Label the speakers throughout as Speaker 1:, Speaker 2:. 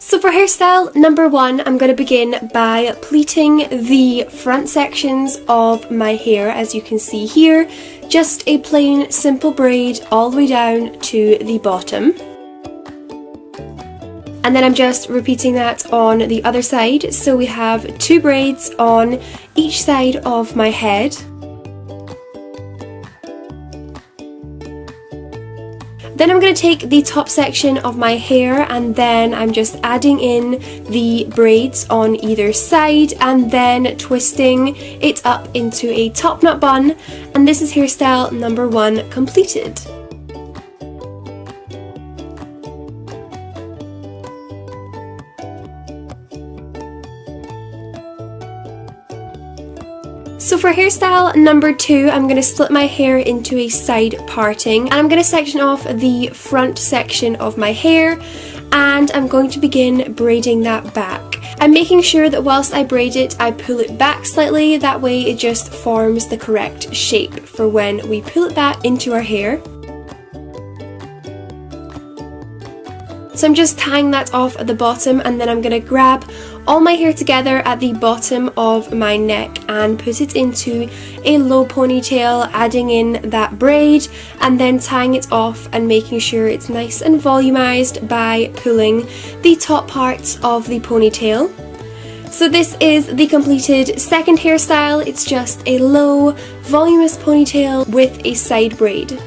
Speaker 1: So for hairstyle number 1, I'm going to begin by pleating the front sections of my hair, as you can see here. Just a plain simple braid all the way down to the bottom. And then I'm just repeating that on the other side. So we have 2 braids on each side of my head. Then I'm going to take the top section of my hair and then I'm just adding in the braids on either side and then twisting it up into a top knot bun, and this is hairstyle number 1 completed. So for hairstyle number 2, I'm going to split my hair into a side parting, and I'm going to section off the front section of my hair, and I'm going to begin braiding that back. I'm making sure that whilst I braid it, I pull it back slightly, that way it just forms the correct shape for when we pull it back into our hair. So I'm just tying that off at the bottom, and then I'm going to grab all my hair together at the bottom of my neck and put it into a low ponytail, adding in that braid and then tying it off and making sure it's nice and volumized by pulling the top parts of the ponytail. So this is the completed second hairstyle. It's just a low, voluminous ponytail with a side braid.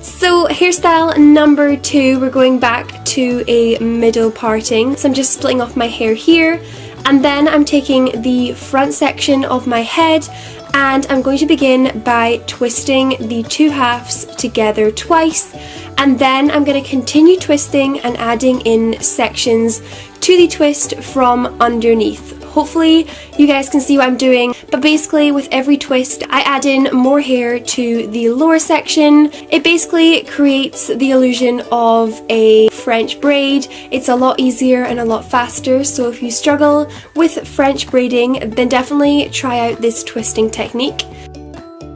Speaker 1: So hairstyle number 2, we're going back to a middle parting. So I'm just splitting off my hair here, and then I'm taking the front section of my head and I'm going to begin by twisting the 2 halves together twice, and then I'm going to continue twisting and adding in sections to the twist from underneath. Hopefully you guys can see what I'm doing, but basically with every twist I add in more hair to the lower section. It basically creates the illusion of a French braid. It's a lot easier and a lot faster, so if you struggle with French braiding, then definitely try out this twisting technique.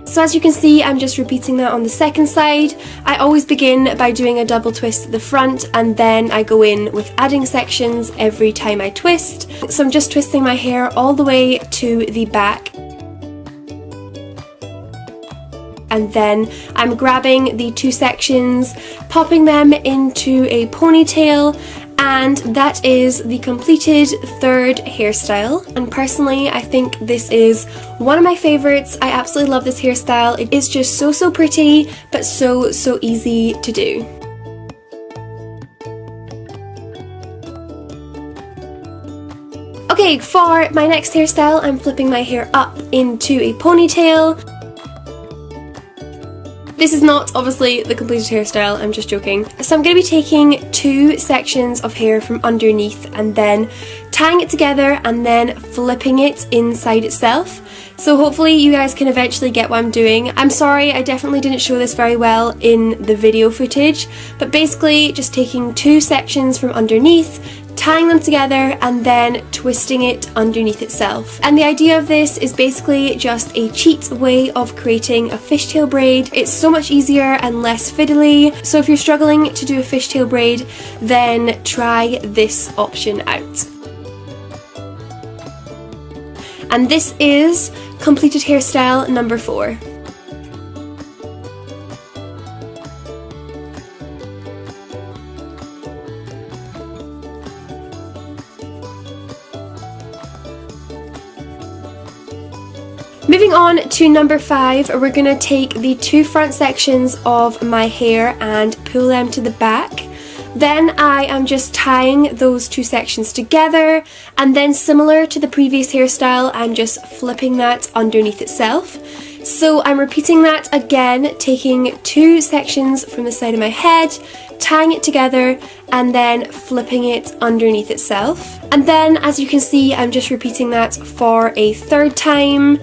Speaker 1: So as you can see, I'm just repeating that on the second side. I always begin by doing a double twist at the front, and then I go in with adding sections every time I twist. So I'm just twisting my hair all the way to the back. And then I'm grabbing the 2 sections, popping them into a ponytail, and that is the completed third hairstyle. And personally, I think this is one of my favorites. I absolutely love this hairstyle. It is just so pretty, but so easy to do. Okay, for my next hairstyle, I'm flipping my hair up into a ponytail. This is not obviously the completed hairstyle, I'm just joking. So I'm going to be taking 2 sections of hair from underneath and then tying it together and then flipping it inside itself. So hopefully you guys can eventually get what I'm doing. I'm sorry, I definitely didn't show this very well in the video footage, but basically just taking 2 sections from underneath, tying them together and then twisting it underneath itself. And the idea of this is basically just a cheat way of creating a fishtail braid. It's so much easier and less fiddly, so if you're struggling to do a fishtail braid, then try this option out. And this is completed hairstyle number 4. Moving on to number 5, we're going to take the 2 front sections of my hair and pull them to the back. Then I am just tying those 2 sections together, and then similar to the previous hairstyle, I'm just flipping that underneath itself. So I'm repeating that again, taking 2 sections from the side of my head, tying it together and then flipping it underneath itself. And then as you can see, I'm just repeating that for a 3rd time.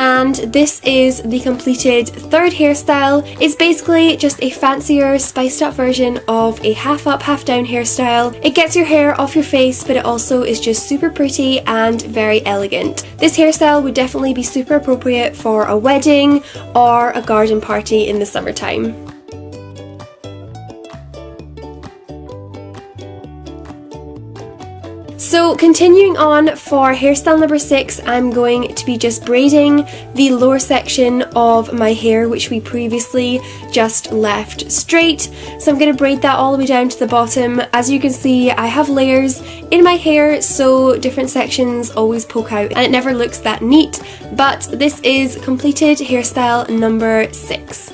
Speaker 1: and this is the completed third hairstyle. It's basically just a fancier, spiced up version of a half up, half down hairstyle. It gets your hair off your face, but it also is just super pretty and very elegant. This hairstyle would definitely be super appropriate for a wedding or a garden party in the summertime. So continuing on for hairstyle number 6, I'm going to be just braiding the lower section of my hair, which we previously just left straight. So I'm going to braid that all the way down to the bottom. As you can see, I have layers in my hair, so different sections always poke out and it never looks that neat, but this is completed hairstyle number 6.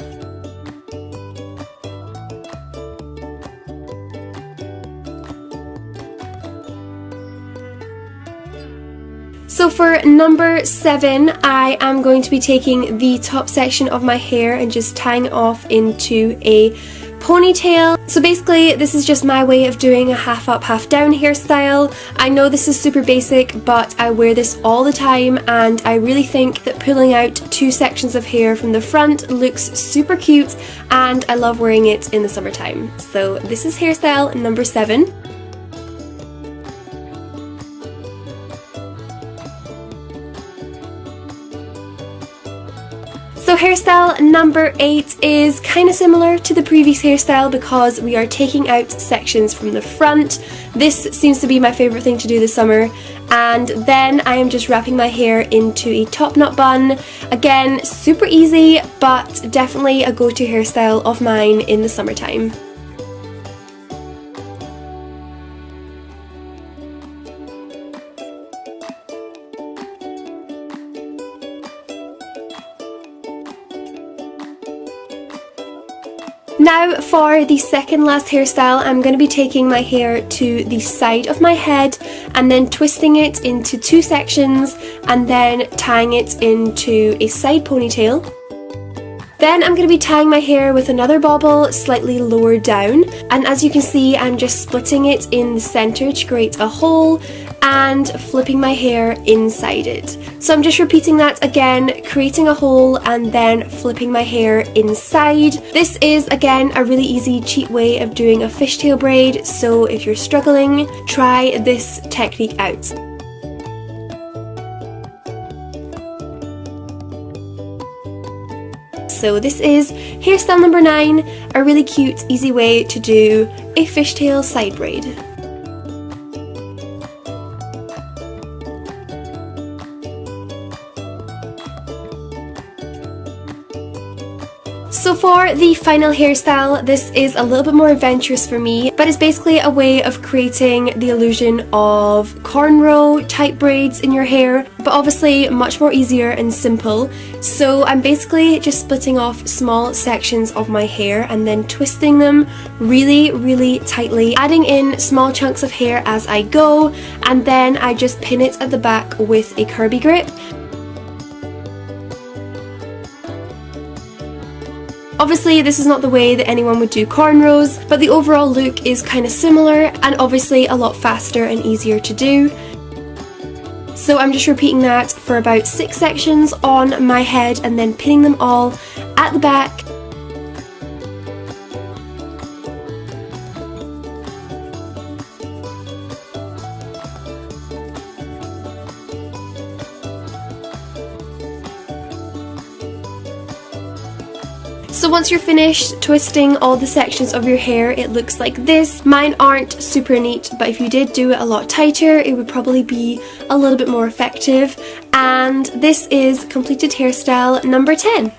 Speaker 1: So for number 7, I am going to be taking the top section of my hair and just tying it off into a ponytail. So basically this is just my way of doing a half up, half down hairstyle. I know this is super basic, but I wear this all the time and I really think that pulling out 2 sections of hair from the front looks super cute and I love wearing it in the summertime. So this is hairstyle number 7. So hairstyle number 8 is kind of similar to the previous hairstyle because we are taking out sections from the front. This seems to be my favourite thing to do this summer, and then I am just wrapping my hair into a top knot bun. Again, super easy, but definitely a go-to hairstyle of mine in the summertime. Now for the second last hairstyle, I'm going to be taking my hair to the side of my head and then twisting it into 2 sections and then tying it into a side ponytail. Then I'm going to be tying my hair with another bobble slightly lower down, and as you can see I'm just splitting it in the centre to create a hole and flipping my hair inside it. So I'm just repeating that again, creating a hole and then flipping my hair inside. This is again a really easy, cheap way of doing a fishtail braid, so if you're struggling, try this technique out. So this is hairstyle number 9, a really cute, easy way to do a fishtail side braid. So for the final hairstyle, this is a little bit more adventurous for me, but it's basically a way of creating the illusion of cornrow type braids in your hair, but obviously much more easier and simple. So I'm basically just splitting off small sections of my hair and then twisting them really tightly, adding in small chunks of hair as I go, and then I just pin it at the back with a Kirby grip. Obviously this is not the way that anyone would do cornrows, but the overall look is kind of similar and obviously a lot faster and easier to do. So I'm just repeating that for about 6 sections on my head and then pinning them all at the back. So once you're finished twisting all the sections of your hair, it looks like this. Mine aren't super neat, but if you did do it a lot tighter, it would probably be a little bit more effective. And this is completed hairstyle number 10.